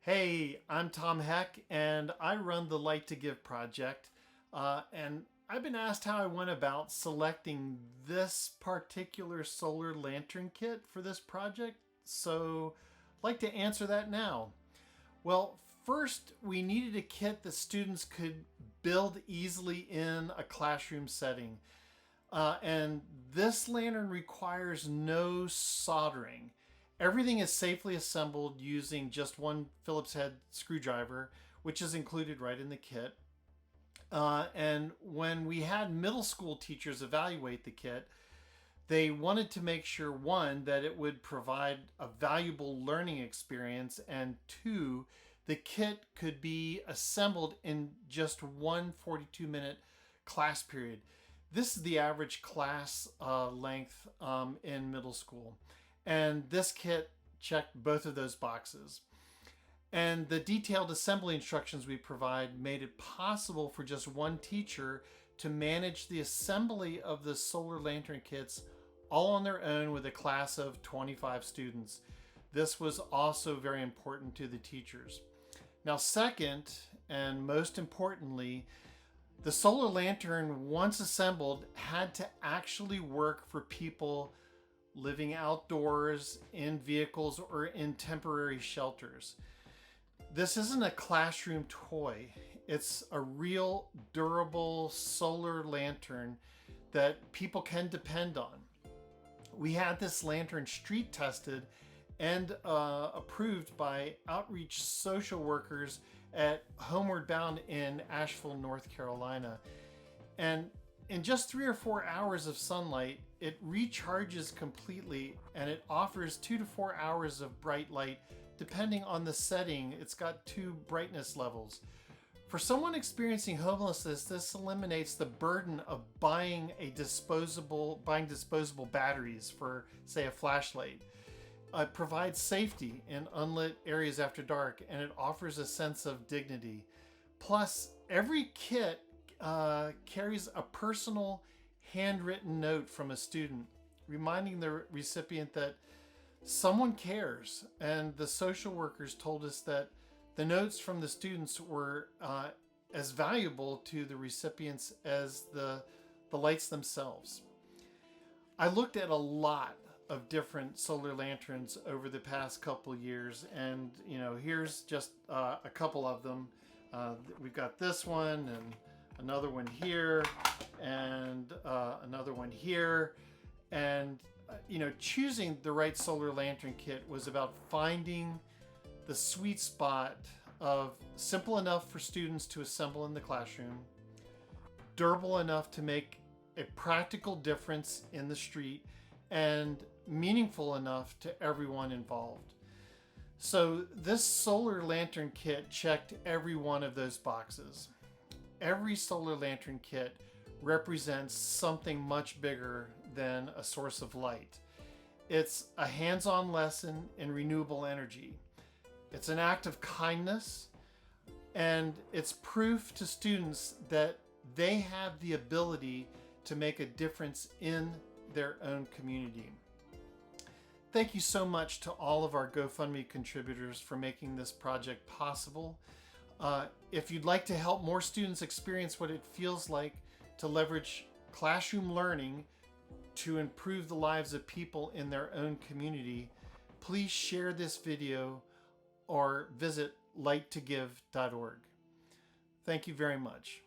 Hey, I'm Tom Heck, and I run the Light2Give project. And I've been asked how I went about selecting this particular solar lantern kit for this project, so I'd like to answer that now. Well, first, we needed a kit that students could build easily in a classroom setting. And this lantern requires no soldering. Everything is safely assembled using just one Phillips head screwdriver, which is included right in the kit. And when we had middle school teachers evaluate the kit, they wanted to make sure, one, that it would provide a valuable learning experience, and two, the kit could be assembled in just one 42-minute class period. This is the average class length in middle school. And this kit checked both of those boxes. And the detailed assembly instructions we provide made it possible for just one teacher to manage the assembly of the solar lantern kits all on their own with a class of 25 students. This was also very important to the teachers. Now, second, and most importantly, the solar lantern, once assembled, had to actually work for people living outdoors, in vehicles, or in temporary shelters. This isn't a classroom toy. It's a real, durable solar lantern that people can depend on. We had this lantern street tested and approved by outreach social workers at Homeward Bound in Asheville, North Carolina. And in just 3 or 4 hours of sunlight, it recharges completely, and it offers 2 to 4 hours of bright light depending on the setting. It's got 2 brightness levels. For someone experiencing homelessness, this eliminates the burden of buying disposable batteries for, say, a flashlight. It provides safety in unlit areas after dark, and it offers a sense of dignity. Plus, every kit carries a personal handwritten note from a student reminding the recipient that someone cares. And the social workers told us that the notes from the students were as valuable to the recipients as the lights themselves. I looked at a lot of different solar lanterns over the past couple years, and here's just a couple of them. We've got this one and another one here and another one here. And choosing the right solar lantern kit was about finding the sweet spot of simple enough for students to assemble in the classroom, durable enough to make a practical difference in the street, and meaningful enough to everyone involved. So this solar lantern kit checked every one of those boxes. Every solar lantern kit represents something much bigger than a source of light. It's a hands-on lesson in renewable energy. It's an act of kindness, and it's proof to students that they have the ability to make a difference in their own community. Thank you so much to all of our GoFundMe contributors for making this project possible. If you'd like to help more students experience what it feels like to leverage classroom learning to improve the lives of people in their own community, please share this video or visit light2give.org. Thank you very much.